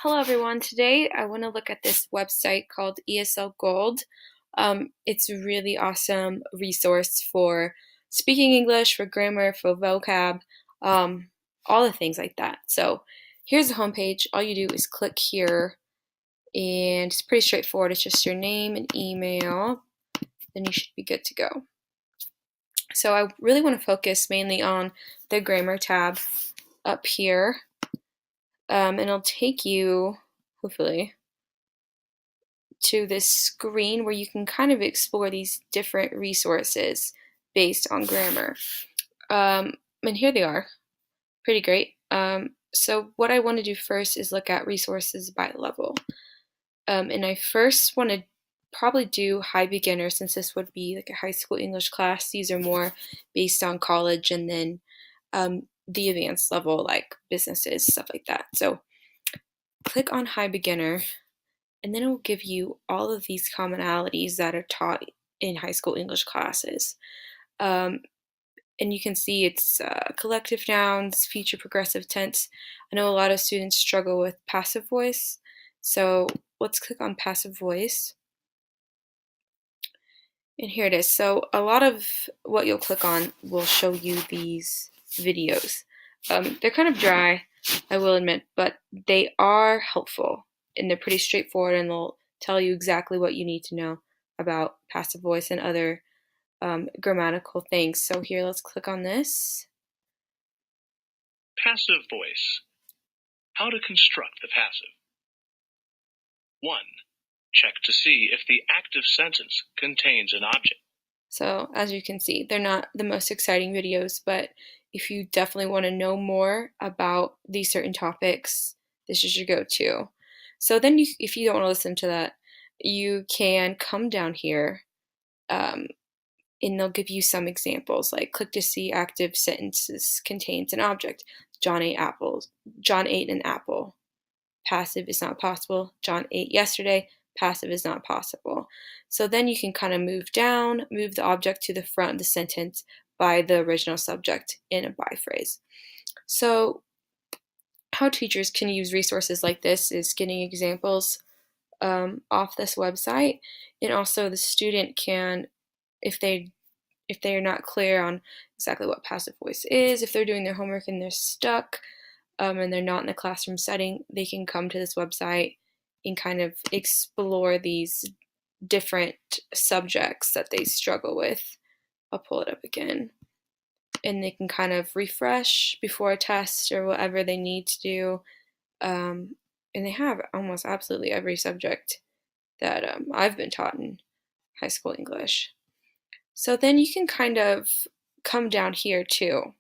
Hello everyone. Today I want to look at this website called ESL Gold. It's a really awesome resource for speaking English, for grammar, for vocab, um, all the things like that. So here's the homepage. All you do is click here and it's pretty straightforward. It's just your name and email, then you should be good to go. So I really want to focus mainly on the grammar tab up here, and it'll take you, hopefully, to this screen where you can kind of explore these different resources based on grammar. And here they are, pretty great. So what I want to do first is look at resources by level. And I first want to probably do high beginner, since this would be like a high school English class. These are more based on college, and then the advanced level, like businesses, stuff like that. So click on high beginner, and then it will give you all of these commonalities that are taught in high school English classes. Um, and you can see it's collective nouns, future progressive tense. I know a lot of students struggle with passive voice, so let's click on passive voice. And here it is. So a lot of what you'll click on will show you these videos. They're kind of dry, I will admit, but they are helpful and they're pretty straightforward, and they'll tell you exactly what you need to know about passive voice and other grammatical things. So here, let's click on this. Passive voice. How to construct the passive. 1. Check to see if the active sentence contains an object. So as you can see, they're not the most exciting videos, but if you definitely want to know more about these certain topics, this is your go-to. So then if you don't want to listen to that, you can come down here, and they'll give you some examples, like click to see active sentences contains an object. John ate apples. John ate an apple. Passive is not possible. John ate yesterday. Passive is not possible. So then you can kind of move down, move the object to the front of the sentence by the original subject in a by phrase. So how teachers can use resources like this is getting examples off this website, and also the student can, if they're not clear on exactly what passive voice is, if they're doing their homework and they're stuck, and they're not in a classroom setting, they can come to this website and kind of explore these different subjects that they struggle with. I'll pull it up again. And they can kind of refresh before a test or whatever they need to do. And they have almost absolutely every subject that I've been taught in high school English. So then you can kind of come down here too.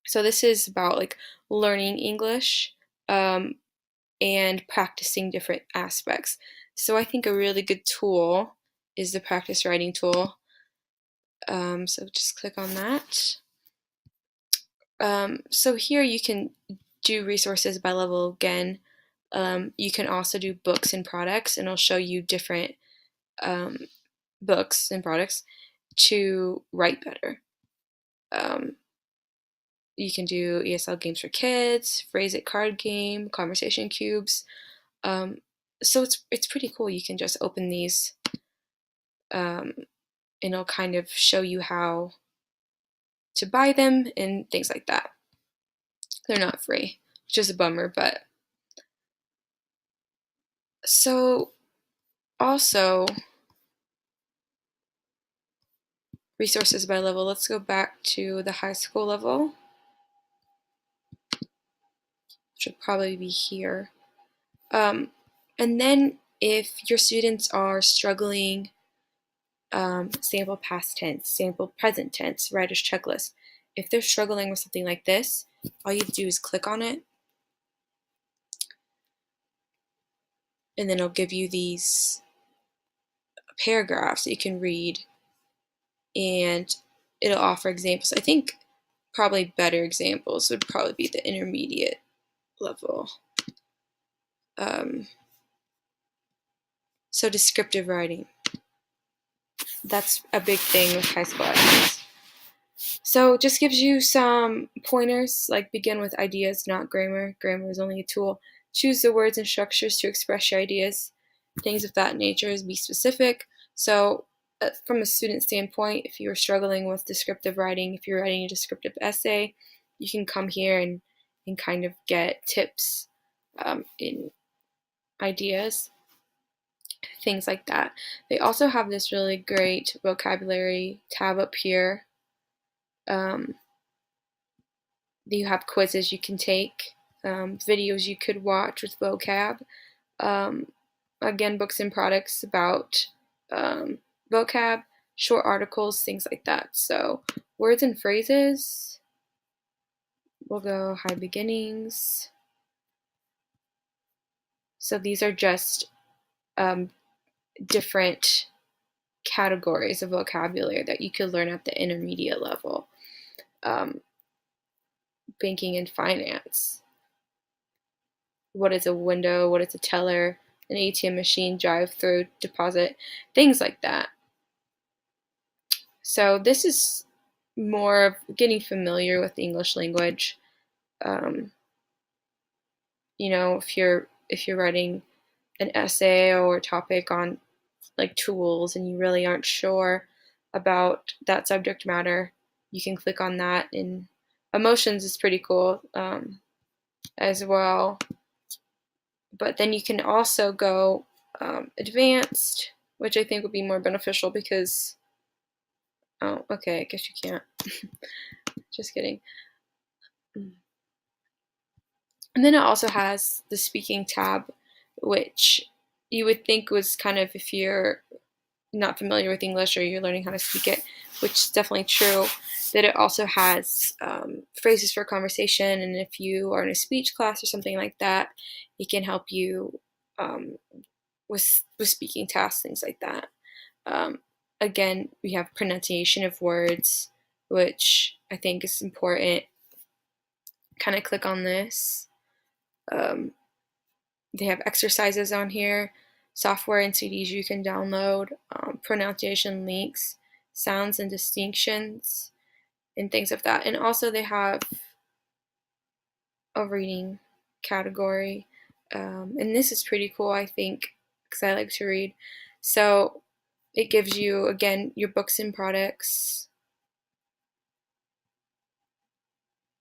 So this is about like learning English, and practicing different aspects. So I think a really good tool is the practice writing tool. So just click on that. So here you can do resources by level again. You can also do books and products, and it'll show you different books and products to write better. You can do ESL games for kids, phrase it card game, conversation cubes. So it's pretty cool. You can just open these, and it'll kind of show you how to buy them and things like that. They're not free, which is a bummer, but so also resources by level. Let's go back to the high school level, which would probably be here. And then if your students are struggling, sample past tense, sample present tense, writer's checklist. If they're struggling with something like this, all you do is click on it, and then it'll give you these paragraphs that you can read, and it'll offer examples. I think probably better examples would probably be the intermediate level. So descriptive writing. That's a big thing with high school essays. So it just gives you some pointers, like begin with ideas, not grammar. Grammar is only a tool. choose the words and structures to express your ideas, things of that nature. Be specific. So from a student standpoint, if you're struggling with descriptive writing, if you're writing a descriptive essay, you can come here and kind of get tips in ideas, things like that. They also have this really great vocabulary tab up here. You have quizzes you can take, videos you could watch with vocab. Again, books and products about vocab, short articles, things like that. So words and phrases, we'll go high beginnings. So these are just different categories of vocabulary that you could learn at the intermediate level. Banking and finance. What is a window? What is a teller? An ATM machine, drive-through, deposit, things like that. So this is more of getting familiar with the English language. You know, if you're writing an essay or a topic on like tools and you really aren't sure about that subject matter, you can click on that. And emotions is pretty cool as well. But then you can also go advanced, which I think would be more beneficial because, oh, okay, I guess you can't. Just kidding. And then it also has the speaking tab, which you would think was kind of, if you're not familiar with English or you're learning how to speak it, which is definitely true, that it also has phrases for conversation. And if you are in a speech class or something like that, it can help you with speaking tasks, things like that. Again, we have pronunciation of words, which I think is important. Kind of click on this. They have exercises on here, software and CDs you can download, pronunciation links, sounds and distinctions, and things of that. And also they have a reading category. And this is pretty cool, I think, because I like to read. So it gives you, again, your books and products,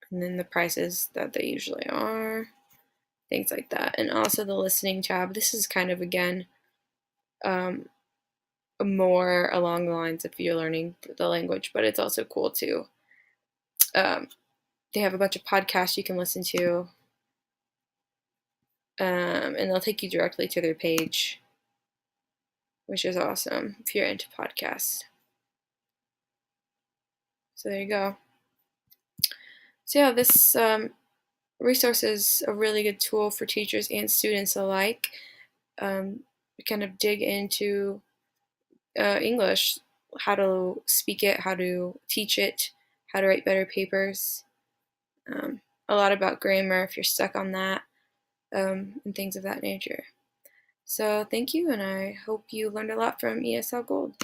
and then the prices that they usually are, things like that. And also the listening tab. This is kind of, again, more along the lines of you're learning the language, but it's also cool too. They have a bunch of podcasts you can listen to, and they'll take you directly to their page, which is awesome if you're into podcasts. So there you go. So yeah, this resource is a really good tool for teachers and students alike. Kind of dig into English, how to speak it, how to teach it, how to write better papers. A lot about grammar if you're stuck on that, and things of that nature. So thank you, and I hope you learned a lot from ESL Gold.